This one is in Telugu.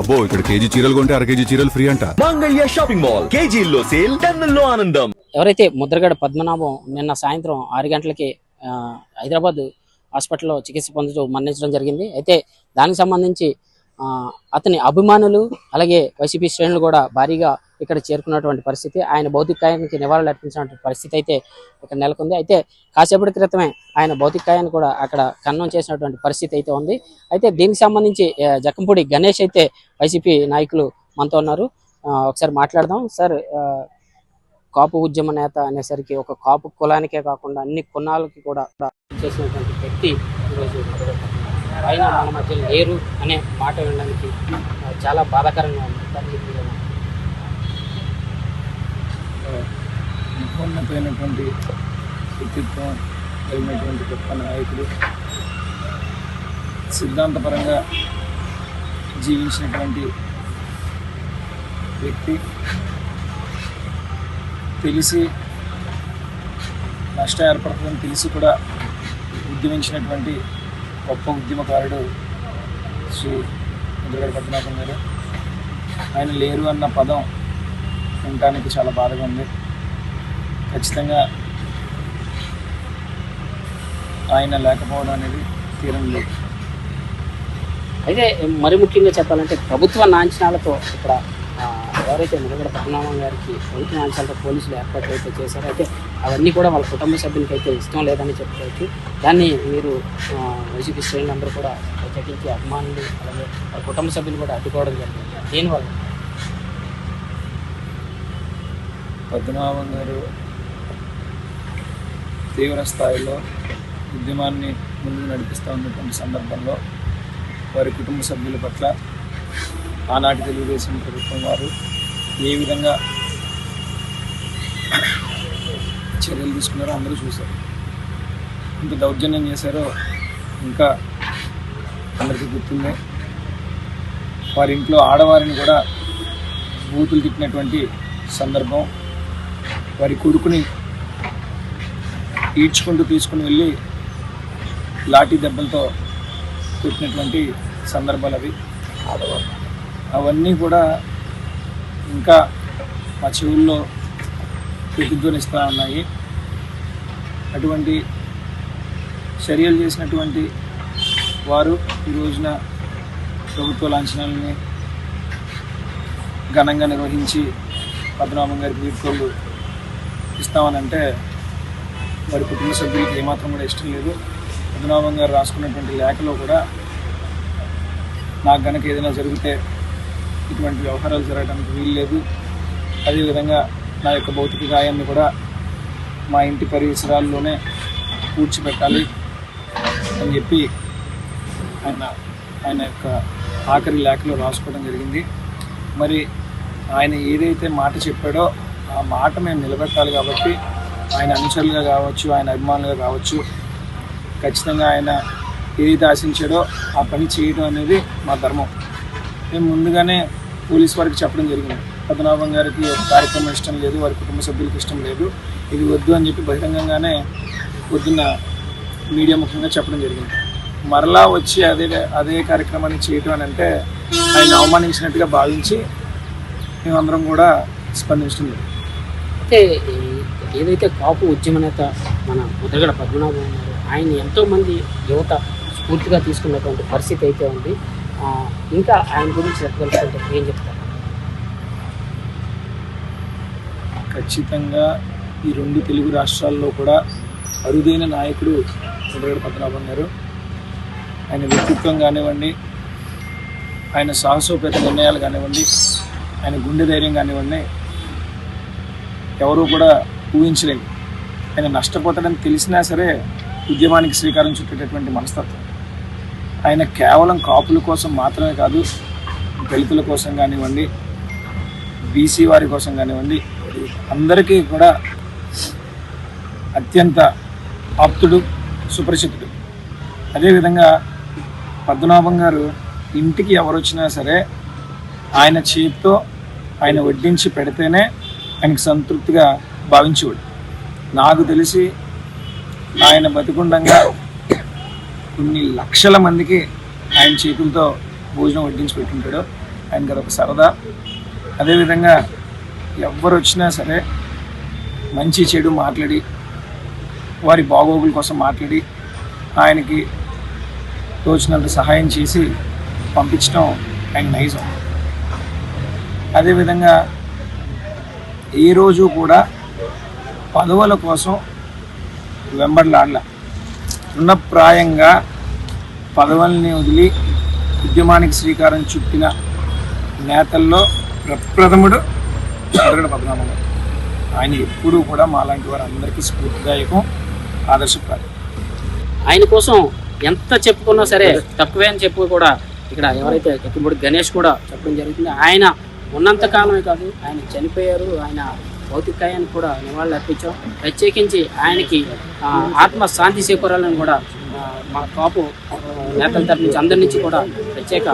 అబ్బో ఇక్కడ కేజీ చీరలు కొంటే అర కేజీ చీరలు ఫ్రీ అంట. మంగళ్య షాపింగ్ మాల్ కేజీల్లో సేల్, టన్నుల్లో ఆనందం. ఎవరైతే ముద్రగడ పద్మనాభం నిన్న సాయంత్రం 6 గంటలకి హైదరాబాద్ హాస్పిటల్లో చికిత్స పొందుతూ మరణించడం జరిగింది. అయితే దానికి సంబంధించి అతని అభిమానులు అలాగే వైసీపీ శ్రేణులు కూడా భారీగా ఇక్కడ చేరుకున్నటువంటి పరిస్థితి, ఆయన భౌతికాయానికి నివాళులు అర్పించినటువంటి పరిస్థితి అయితే ఇక్కడ నెలకొంది. అయితే కాసేపటి క్రితమే ఆయన భౌతికాయాన్ని కూడా అక్కడ ఖననం చేసినటువంటి పరిస్థితి అయితే ఉంది. అయితే దీనికి సంబంధించి జక్కంపూడి గణేష్ అయితే వైసీపీ నాయకులు మనతో ఉన్నారు. ఒకసారి మాట్లాడదాం. సార్, కాపు ఉద్యమ నేత అనేసరికి ఒక కాపు కులానికే కాకుండా అన్ని కులాలకి కూడా చేసినటువంటి వ్యక్తి ఈరోజు ఆయన మన మధ్య లేరు అనే మాట వినడానికి చాలా బాధాకరంగా ఉంది. మహోన్నతమైనటువంటి వ్యక్తిత్వం కలిగినటువంటి గొప్ప నాయకుడు, సిద్ధాంతపరంగా జీవించినటువంటి వ్యక్తి, తెలిసి నష్టం ఏర్పడుతుందని తెలిసి కూడా ఉద్యమించినటువంటి గొప్ప ఉద్యమకారుడు శ్రీ ముద్రగడ పద్మనాభం గారు. ఆయన లేరు అన్న పదం వినడానికి చాలా బాధగా ఉంది. ఖచ్చితంగా ఆయన లేకపోవడం అనేది తీరం లేదు. అయితే మరి ముఖ్యంగా చెప్పాలంటే ప్రభుత్వ లాంఛనాలతో ఇక్కడ ఎవరైతే ముద్రగడ పద్మనాభం గారికి ప్రభుత్వ లాంఛనాలతో పోలీసులు ఏర్పాట్లు అయితే చేశారో, అయితే అవన్నీ కూడా వాళ్ళ కుటుంబ సభ్యులకి అయితే ఇష్టం లేదని చెప్పుకోవచ్చు. దాన్ని మీరు వైసీపీ శ్రేణులు అందరూ కూడా ప్రత్యేకించి అభిమానులు అలాగే వాళ్ళ కుటుంబ సభ్యులు కూడా అడ్డుకోవడం జరిగింది. దీనివల్ల పద్మనాభం గారు తీవ్ర స్థాయిలో ఉద్యమాన్ని ముందుకు నడిపిస్తూ ఉన్నటువంటి సందర్భంలో వారి కుటుంబ సభ్యుల పట్ల ఆనాటి తెలుగుదేశం ప్రభుత్వం వారు ఏ విధంగా చర్యలు తీసుకున్నారో అందరూ చూశారు. ఇంత దౌర్జన్యం చేశారో ఇంకా అందరికీ గుర్తుందే. వారి ఇంట్లో ఆడవారిని కూడా బూతులు తిట్టినటువంటి సందర్భం, వారి కొడుకుని ఈడ్చుకుంటూ తీసుకుని వెళ్ళి లాఠీ దెబ్బలతో కొట్టినటువంటి సందర్భాలు అవి. అవన్నీ కూడా ఇంకా మా చెవుల్లో ప్రతిధ్వనిస్తూ ఉన్నాయి. అటువంటి చర్యలు చేసినటువంటి వారు ఈ రోజున ప్రభుత్వ లాంఛనాలని ఘనంగా నిర్వహించి పద్మనాభం గారికి వీడ్కోళ్ళు ఇస్తామనంటే వారి కుటుంబ సభ్యులకి ఏమాత్రం కూడా ఇష్టం లేదు. పద్మనాభం గారు రాసుకున్నటువంటి లేఖలో కూడా నాకు కనుక ఏదైనా జరిగితే ఇటువంటి వ్యవహారాలు జరగడానికి వీలు లేదు, అదేవిధంగా నా యొక్క భౌతిక గాయాన్ని కూడా మా ఇంటి పరిసరాల్లోనే పూడ్చిపెట్టాలి అని చెప్పి ఆయన యొక్క ఆఖరి లేఖలో రాసుకోవడం జరిగింది. మరి ఆయన ఏదైతే మాట చెప్పాడో ఆ మాట మేము నిలబెట్టాలి కాబట్టి ఆయన అనుచరులుగా కావచ్చు, ఆయన అభిమానులుగా కావచ్చు, ఖచ్చితంగా ఆయన ఏదైతే ఆశించాడో ఆ పని చేయడం అనేది మా ధర్మం. మేము ముందుగానే పోలీస్ వారికి చెప్పడం జరిగింది, పద్మనాభం గారికి కార్యక్రమం ఇష్టం లేదు, వారి కుటుంబ సభ్యులకి ఇష్టం లేదు, ఇది వద్దు అని చెప్పి బహిరంగంగానే పొద్దున్న మీడియా ముఖ్యంగా చెప్పడం జరిగింది. మరలా వచ్చి అదే కార్యక్రమాన్ని చేయటం అని అంటే ఆయన అవమానించినట్టుగా భావించి మేమందరం కూడా స్పందించడం. అయితే ఏదైతే కాపు ఉద్యమ నేత మన ముద్రగడ పద్మనాభం ఉన్నారు, ఆయన ఎంతోమంది యువత స్ఫూర్తిగా తీసుకున్నటువంటి పరిస్థితి అయితే ఉంది. ఇంకా ఆయన గురించి చెప్పగలుగుతుంటే ఏం చెప్తారు? ఖచ్చితంగా ఈ 2 తెలుగు రాష్ట్రాల్లో కూడా అరుదైన నాయకుడు ముద్రగడ పద్మనాభం గారు. ఆయన వ్యక్తిత్వం కానివ్వండి, ఆయన సాహసోపేత నిర్ణయాలు కానివ్వండి, ఆయన గుండె ధైర్యం కానివ్వండి, ఎవరూ కూడా ఊహించలేము. ఆయన నష్టపోతాడని తెలిసినా సరే ఉద్యమానికి శ్రీకారం చుట్టేటటువంటి మనస్తత్వం. ఆయన కేవలం కాపుల కోసం మాత్రమే కాదు, దళితుల కోసం కానివ్వండి, బీసీ వారి కోసం కానివ్వండి, అందరికీ కూడా అత్యంత ఆప్తుడు, సుపరిచితుడు. అదేవిధంగా పద్మనాభం గారు ఇంటికి ఎవరు వచ్చినా సరే ఆయన చేతితో ఆయన వడ్డించి పెడితేనే ఆయనకు సంతృప్తిగా భావించేవాడు. నాకు తెలిసి ఆయన బతికుండంగా కొన్ని లక్షల మందికి ఆయన చేతులతో భోజనం వడ్డించి పెట్టుంటాడు. ఆయనకి అదొక సరదా. అదేవిధంగా ఎవరు వచ్చినా సరే మంచి చెడు మాట్లాడి వారి బాగోగుల కోసం మాట్లాడి ఆయనకి తోచినంత సహాయం చేసి పంపించడం ఆయన నైజం. అదేవిధంగా ఏ రోజు కూడా పదవుల కోసం వెంబడలాడల, రుణప్రాయంగా పదవుల్ని వదిలి ఉద్యమానికి శ్రీకారం చుట్టిన నేతల్లో ప్రప్రథముడు అదరగడ పద్మనాభం గారు. ఆయన ఎప్పుడూ కూడా మాలాంటి వారు అందరికీ స్ఫూర్తిదాయకం, ఆదర్శప్రాయం. ఆయన కోసం ఎంత చెప్పుకున్నా సరే తక్కువే అని చెప్పి కూడా ఇక్కడ ఎవరైతే కక్కిపూడి గణేష్ కూడా చెప్పడం జరుగుతుంది. ఆయన ఉన్నంత కాలమే కాదు, ఆయన చనిపోయారు, ఆయన భౌతికాయానికి కూడా నివాళులు అర్పించాం. ప్రత్యేకించి ఆయనకి ఆత్మ శాంతి చేకూరాలని కూడా మా కాపు నేతల తరఫు నుంచి అందరి నుంచి కూడా ప్రత్యేక